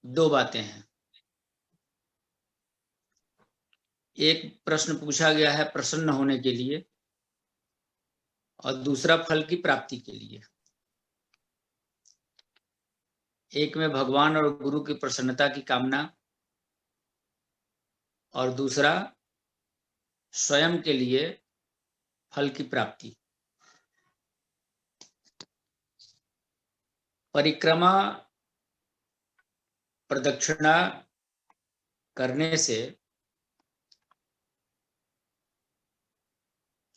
दो बातें हैं। एक प्रश्न पूछा गया है प्रसन्न होने के लिए और दूसरा फल की प्राप्ति के लिए। एक में भगवान और गुरु की प्रसन्नता की कामना और दूसरा स्वयं के लिए फल की प्राप्ति। परिक्रमा प्रदक्षिणा करने से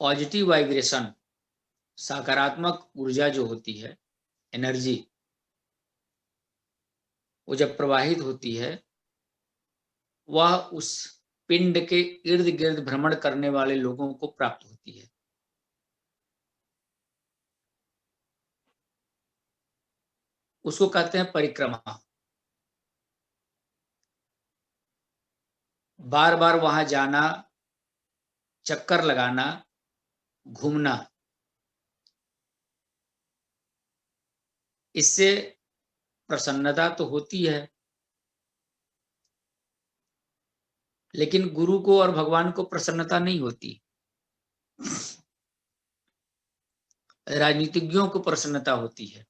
पॉजिटिव वाइब्रेशन, सकारात्मक ऊर्जा जो होती है, एनर्जी, वो जब प्रवाहित होती है वह उस पिंड के इर्द गिर्द भ्रमण करने वाले लोगों को प्राप्त होती है। उसको कहते हैं परिक्रमा। बार बार वहां जाना, चक्कर लगाना, घूमना, इससे प्रसन्नता तो होती है, लेकिन गुरु को और भगवान को प्रसन्नता नहीं होती। राजनीतिज्ञों को प्रसन्नता होती है।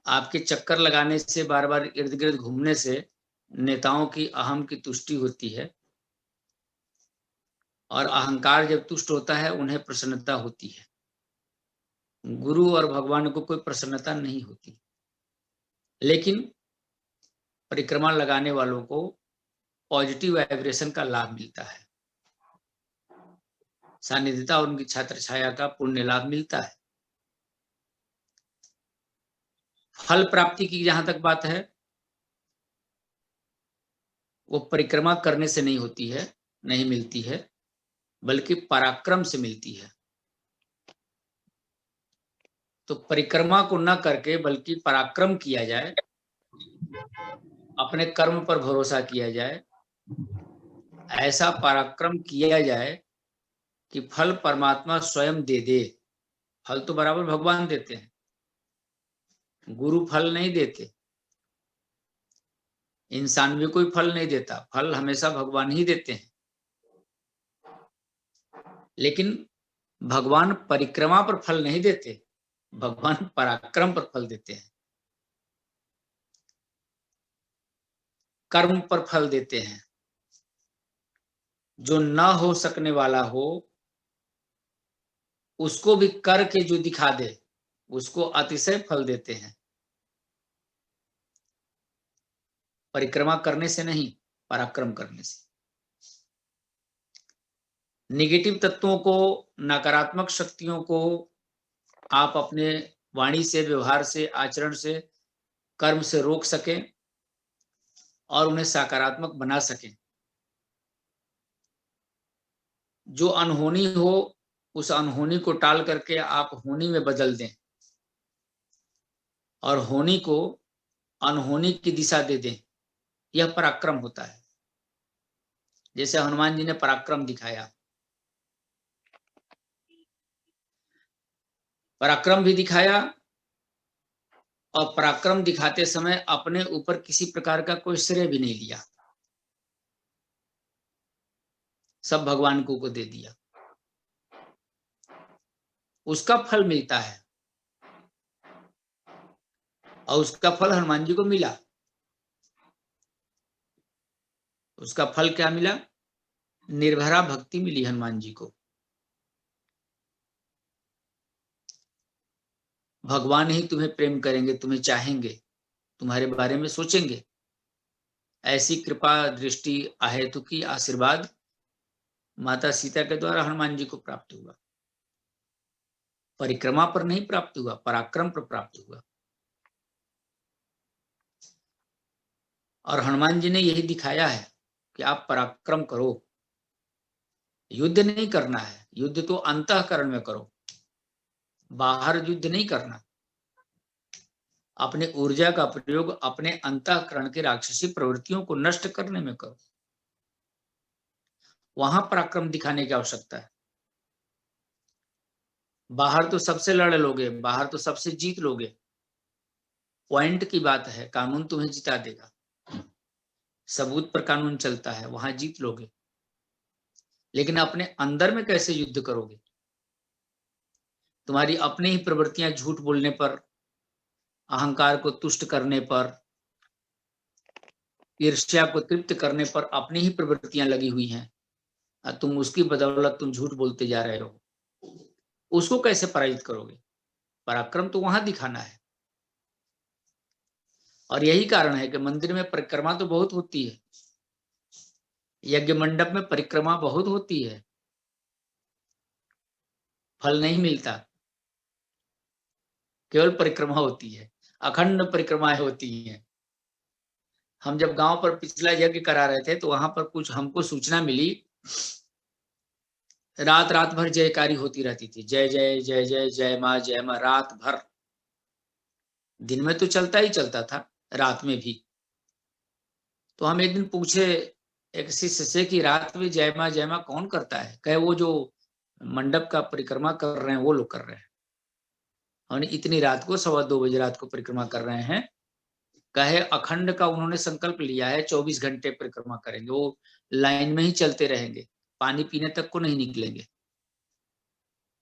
आपके चक्कर लगाने से, बार बार इर्द गिर्द घूमने से नेताओं की अहम की तुष्टि होती है और अहंकार जब तुष्ट होता है उन्हें प्रसन्नता होती है। गुरु और भगवान को कोई प्रसन्नता नहीं होती, लेकिन परिक्रमा लगाने वालों को पॉजिटिव वाइब्रेशन का लाभ मिलता है, सानिध्यता और उनकी छात्र छाया का पुण्य लाभ मिलता है। फल प्राप्ति की जहां तक बात है, वो परिक्रमा करने से नहीं होती है, नहीं मिलती है, बल्कि पराक्रम से मिलती है। तो परिक्रमा को न करके बल्कि पराक्रम किया जाए, अपने कर्म पर भरोसा किया जाए, ऐसा पराक्रम किया जाए कि फल परमात्मा स्वयं दे दे। फल तो बराबर भगवान देते हैं, गुरु फल नहीं देते, इंसान भी कोई फल नहीं देता, फल हमेशा भगवान ही देते हैं। लेकिन भगवान परिक्रमा पर फल नहीं देते, भगवान पराक्रम पर फल देते हैं, कर्म पर फल देते हैं। जो न हो सकने वाला हो उसको भी करके जो दिखा दे, उसको अतिशय फल देते हैं। परिक्रमा करने से नहीं, पराक्रम करने से। नेगेटिव तत्वों को, नकारात्मक शक्तियों को आप अपने वाणी से, व्यवहार से, आचरण से, कर्म से रोक सकें और उन्हें सकारात्मक बना सकें। जो अनहोनी हो उस अनहोनी को टाल करके आप होनी में बदल दें और होनी को अनहोनी की दिशा दे दें, यह पराक्रम होता है। जैसे हनुमान जी ने पराक्रम दिखाया, पराक्रम भी दिखाया और पराक्रम दिखाते समय अपने ऊपर किसी प्रकार का कोई श्रेय भी नहीं लिया, सब भगवान को दे दिया। उसका फल मिलता है और उसका फल हनुमान जी को मिला। उसका फल क्या मिला? निर्भरा भक्ति मिली हनुमान जी को। भगवान ही तुम्हें प्रेम करेंगे, तुम्हें चाहेंगे, तुम्हारे बारे में सोचेंगे। ऐसी कृपा दृष्टि अहेतु की आशीर्वाद माता सीता के द्वारा हनुमान जी को प्राप्त हुआ। परिक्रमा पर नहीं प्राप्त हुआ, पराक्रम पर प्राप्त हुआ। और हनुमान जी ने यही दिखाया है कि आप पराक्रम करो। युद्ध नहीं करना है, युद्ध तो अंतःकरण में करो, बाहर युद्ध नहीं करना। अपने ऊर्जा का प्रयोग अपने अंतःकरण की राक्षसी प्रवृत्तियों को नष्ट करने में करो, वहां पराक्रम दिखाने की आवश्यकता है। बाहर तो सबसे लड़ लोगे, बाहर तो सबसे जीत लोगे, पॉइंट की बात है, कानून तुम्हें जिता देगा, सबूत पर कानून चलता है, वहां जीत लोगे। लेकिन अपने अंदर में कैसे युद्ध करोगे? तुम्हारी अपनी ही प्रवृत्तियां झूठ बोलने पर, अहंकार को तुष्ट करने पर, ईर्ष्या को तृप्त करने पर अपनी ही प्रवृत्तियां लगी हुई हैं, तुम उसकी बदौलत तुम झूठ बोलते जा रहे हो। उसको कैसे पराजित करोगे? पराक्रम तो वहां दिखाना है। और यही कारण है कि मंदिर में परिक्रमा तो बहुत होती है, यज्ञ मंडप में परिक्रमा बहुत होती है, फल नहीं मिलता, केवल परिक्रमा होती है, अखंड परिक्रमाएं होती हैं। हम जब गांव पर पिछला यज्ञ करा रहे थे तो वहां पर कुछ हमको सूचना मिली, रात रात भर जयकारी होती रहती थी, जय जय जय जय जय माँ जय माँ, रात भर। दिन में तो चलता ही चलता था, रात में भी। तो हम एक दिन पूछे एक शिष्य से कि रात में जय माँ कौन करता है? कहे वो जो मंडप का परिक्रमा कर रहे हैं वो लोग कर रहे हैं। हमने इतनी रात को 2:15 बजे रात को परिक्रमा कर रहे हैं। कहे अखंड का उन्होंने संकल्प लिया है, 24 घंटे परिक्रमा करेंगे, वो लाइन में ही चलते रहेंगे, पानी पीने तक को नहीं निकलेंगे।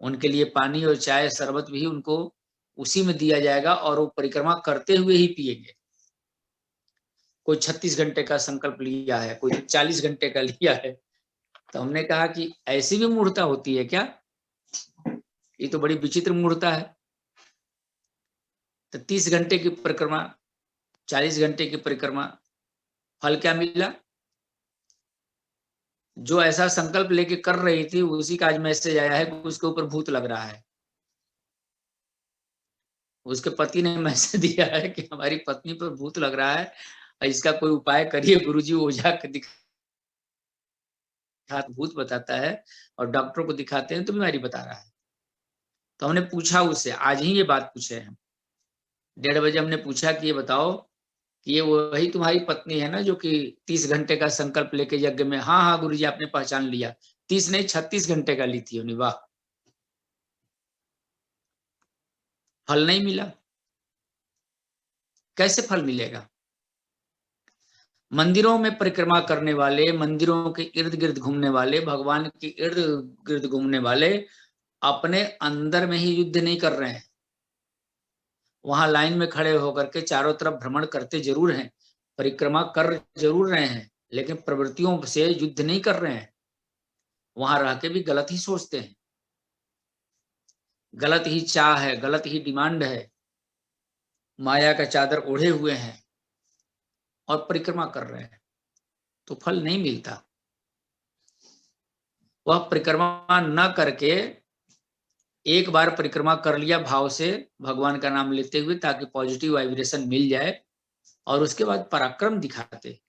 उनके लिए पानी और चाय शरबत भी उनको उसी में दिया जाएगा और वो परिक्रमा करते हुए ही पिएंगे। कोई 36 घंटे का संकल्प लिया है, कोई 40 घंटे का लिया है। तो हमने कहा कि ऐसी भी मूर्खता होती है क्या? ये तो बड़ी विचित्र मूर्खता है। तो 30 घंटे की परिक्रमा, 40 घंटे की परिक्रमा, फल क्या मिला? जो ऐसा संकल्प लेके कर रही थी उसी का आज मैसेज आया है कि उसके ऊपर भूत लग रहा है। उसके पति ने मैसेज दिया है कि हमारी पत्नी पर भूत लग रहा है, इसका कोई उपाय करिए गुरुजी। ओझा के भूत बताता है और डॉक्टर को दिखाते हैं तो बीमारी बता रहा है। तो हमने पूछा उससे, आज ही ये बात पूछे हैं, 1:30 बजे हमने पूछा कि ये बताओ कि ये वही तुम्हारी पत्नी है ना जो कि 30 घंटे का संकल्प लेके यज्ञ में? हाँ हाँ गुरुजी आपने पहचान लिया। 30 नहीं 36 घंटे का ली थी उन्हें। वाह, फल नहीं मिला। कैसे फल मिलेगा? मंदिरों में परिक्रमा करने वाले, मंदिरों के इर्द गिर्द घूमने वाले, भगवान के इर्द गिर्द घूमने वाले अपने अंदर में ही युद्ध नहीं कर रहे हैं। वहां लाइन में खड़े होकर के चारों तरफ भ्रमण करते जरूर हैं, परिक्रमा कर जरूर रहे हैं, लेकिन प्रवृत्तियों से युद्ध नहीं कर रहे हैं। वहां रह के भी गलत ही सोचते हैं, गलत ही चाह है, गलत ही डिमांड है, माया का चादर ओढ़े हुए हैं और परिक्रमा कर रहे हैं, तो फल नहीं मिलता। वह परिक्रमा न करके एक बार परिक्रमा कर लिया भाव से भगवान का नाम लेते हुए, ताकि पॉजिटिव वाइब्रेशन मिल जाए, और उसके बाद पराक्रम दिखाते।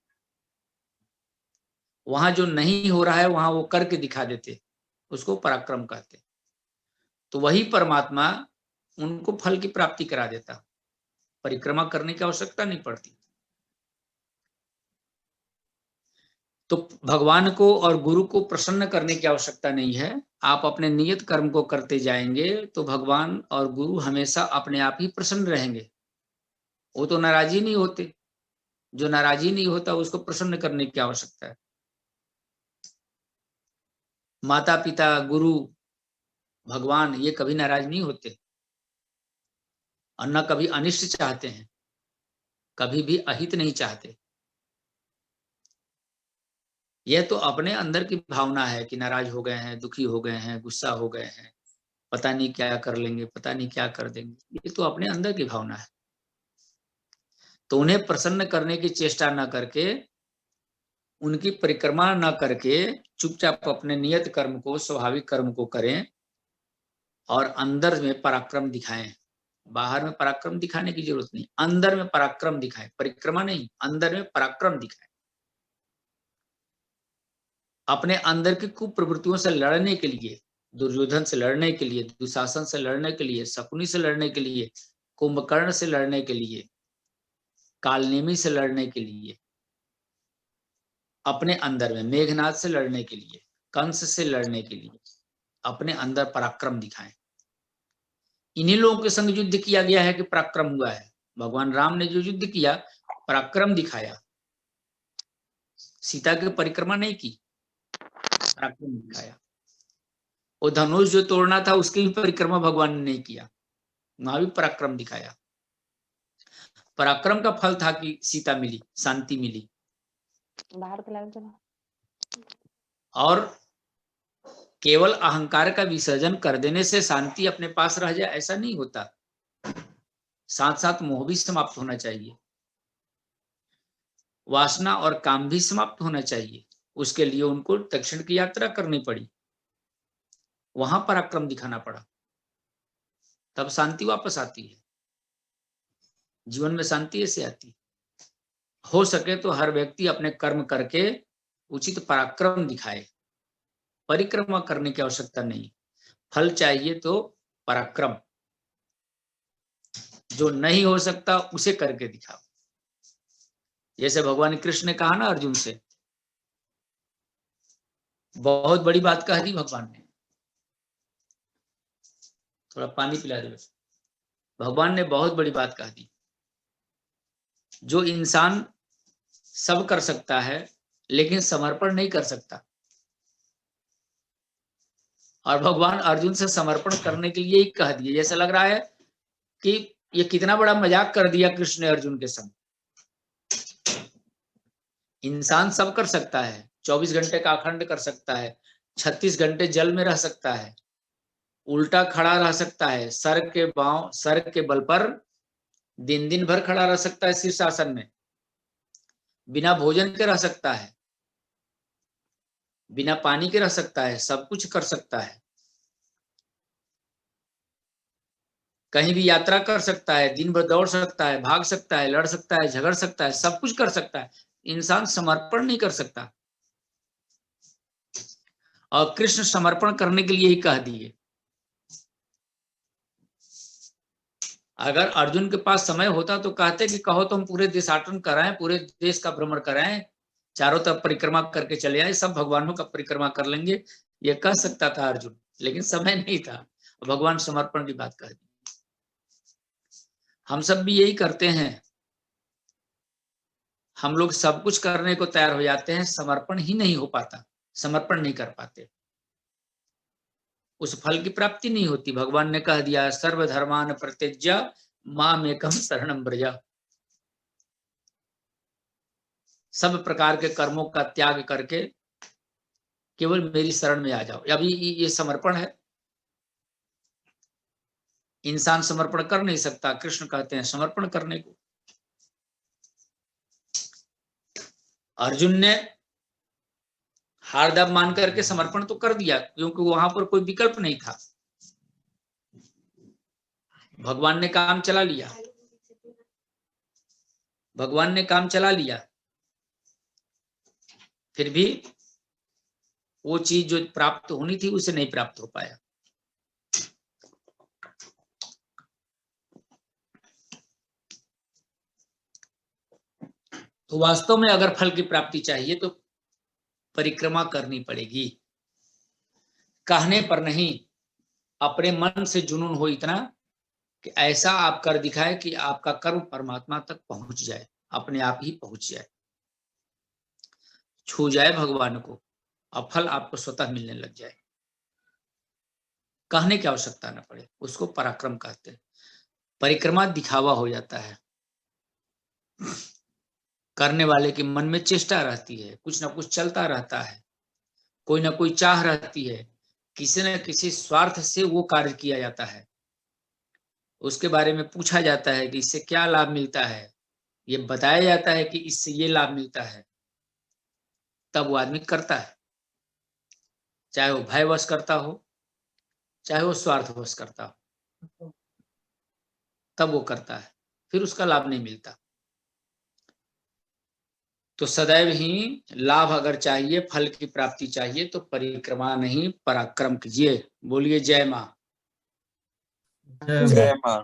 वहां जो नहीं हो रहा है वहां वो करके दिखा देते, उसको पराक्रम कहते। तो वही परमात्मा उनको फल की प्राप्ति करा देता, परिक्रमा करने की आवश्यकता नहीं पड़ती। तो भगवान को और गुरु को प्रसन्न करने की आवश्यकता नहीं है। आप अपने नियत कर्म को करते जाएंगे तो भगवान और गुरु हमेशा अपने आप ही प्रसन्न रहेंगे। वो तो नाराज ही नहीं होते। जो नाराज ही नहीं होता उसको प्रसन्न करने की आवश्यकता है। माता पिता गुरु भगवान ये कभी नाराज नहीं होते और न कभी अनिष्ट चाहते हैं, कभी भी अहित नहीं चाहते। यह तो अपने अंदर की भावना है कि नाराज हो गए हैं, दुखी हो गए हैं, गुस्सा हो गए हैं, पता नहीं क्या कर लेंगे, पता नहीं क्या कर देंगे, ये तो अपने अंदर की भावना है। तो उन्हें प्रसन्न करने की चेष्टा न करके, उनकी परिक्रमा न करके, चुपचाप अपने नियत कर्म को, स्वाभाविक कर्म को करें और अंदर में पराक्रम दिखाएं। बाहर में पराक्रम दिखाने की जरूरत नहीं, अंदर में पराक्रम दिखाएं, परिक्रमा नहीं, अंदर में पराक्रम दिखाएं। अपने अंदर की कुप्रवृत्तियों से लड़ने के लिए, दुर्योधन से लड़ने के लिए, दुशासन से लड़ने के लिए, शकुनी से लड़ने के लिए, कुंभकर्ण से लड़ने के लिए, कालनेमी से लड़ने के लिए, अपने अंदर में मेघनाथ से लड़ने के लिए, कंस से लड़ने के लिए अपने अंदर पराक्रम दिखाएं। इन्हीं लोगों के संग युद्ध किया गया है कि पराक्रम हुआ है। भगवान राम ने जो युद्ध किया, पराक्रम दिखाया, सीता की परिक्रमा नहीं की, पराक्रम दिखाया। वो धनुष जो तोड़ना था उसकी भी परिक्रमा भगवान ने नहीं किया, वहां भी पराक्रम दिखाया। पराक्रम का फल था कि सीता मिली, शांति मिली। और केवल अहंकार का विसर्जन कर देने से शांति अपने पास रह जाए ऐसा नहीं होता, साथ साथ मोह भी समाप्त होना चाहिए, वासना और काम भी समाप्त होना चाहिए। उसके लिए उनको दक्षिण की यात्रा करनी पड़ी, वहां पराक्रम दिखाना पड़ा, तब शांति वापस आती है। जीवन में शांति ऐसे आती है। हो सके तो हर व्यक्ति अपने कर्म करके उचित पराक्रम दिखाए, परिक्रमा करने की आवश्यकता नहीं। फल चाहिए तो पराक्रम, जो नहीं हो सकता उसे करके दिखाओ। जैसे भगवान कृष्ण ने कहा ना अर्जुन से, बहुत बड़ी बात कह दी भगवान ने। थोड़ा पानी पिला दे। भगवान ने बहुत बड़ी बात कह दी। जो इंसान सब कर सकता है लेकिन समर्पण नहीं कर सकता, और भगवान अर्जुन से समर्पण करने के लिए ही कह दिए। जैसा लग रहा है कि ये कितना बड़ा मजाक कर दिया कृष्ण ने अर्जुन के संग। इंसान सब कर सकता है, 24 घंटे का अखंड कर सकता है, 36 घंटे जल में रह सकता है, उल्टा खड़ा रह सकता है, सर के बल पर दिन दिन भर खड़ा रह सकता है शीर्षासन में, बिना भोजन के रह सकता है, बिना पानी के रह सकता है, सब कुछ कर सकता है, कहीं भी यात्रा कर सकता है, दिन भर दौड़ सकता है, भाग सकता है, लड़ सकता है, झगड़ सकता है, सब कुछ कर सकता है। इंसान समर्पण नहीं कर सकता, और कृष्ण समर्पण करने के लिए ही कह दिए। अगर अर्जुन के पास समय होता तो कहते कि कहो तो हम पूरे देशाटन कराएं, पूरे देश का भ्रमण कराएं, चारों तरफ परिक्रमा करके चले आए, सब भगवानों का परिक्रमा कर लेंगे, ये कह सकता था अर्जुन, लेकिन समय नहीं था। भगवान समर्पण की बात कह दी। हम सब भी यही करते हैं, हम लोग सब कुछ करने को तैयार हो जाते हैं, समर्पण ही नहीं हो पाता, समर्पण नहीं कर पाते, उस फल की प्राप्ति नहीं होती। भगवान ने कह दिया सर्वधर्मान परित्यज्य माम एकम शरणम व्रज, सब प्रकार के कर्मों का त्याग करके केवल मेरी शरण में आ जाओ। अभी ये समर्पण है। इंसान समर्पण कर नहीं सकता, कृष्ण कहते हैं समर्पण करने को। अर्जुन ने हार्दव मान करके समर्पण तो कर दिया, क्योंकि वहां पर कोई विकल्प नहीं था, भगवान ने काम चला लिया, भगवान ने काम चला लिया, फिर भी वो चीज जो प्राप्त होनी थी उसे नहीं प्राप्त हो पाया। तो वास्तव में अगर फल की प्राप्ति चाहिए तो परिक्रमा करनी पड़ेगी, कहने पर नहीं, अपने मन से जुनून हो इतना कि ऐसा आप कर दिखाए कि आपका कर्म परमात्मा तक पहुंच जाए, अपने आप ही पहुंच जाए, छू जाए भगवान को, और फल आपको स्वतः मिलने लग जाए, कहने की आवश्यकता न पड़े। उसको पराक्रम कहते हैं। परिक्रमा दिखावा हो जाता है, करने वाले के मन में चेष्टा रहती है, कुछ ना कुछ चलता रहता है, कोई ना कोई चाह रहती है, किसी न किसी स्वार्थ से वो कार्य किया जाता है, उसके बारे में पूछा जाता है कि इससे क्या लाभ मिलता है, ये बताया जाता है कि इससे ये लाभ मिलता है, तब वो आदमी करता है, चाहे वो भयवश करता हो, चाहे वो स्वार्थवश करता हो, तब वो करता है, फिर उसका लाभ नहीं मिलता। तो सदैव ही लाभ अगर चाहिए, फल की प्राप्ति चाहिए, तो परिक्रमा नहीं पराक्रम कीजिए। बोलिए जय मां। जय मां।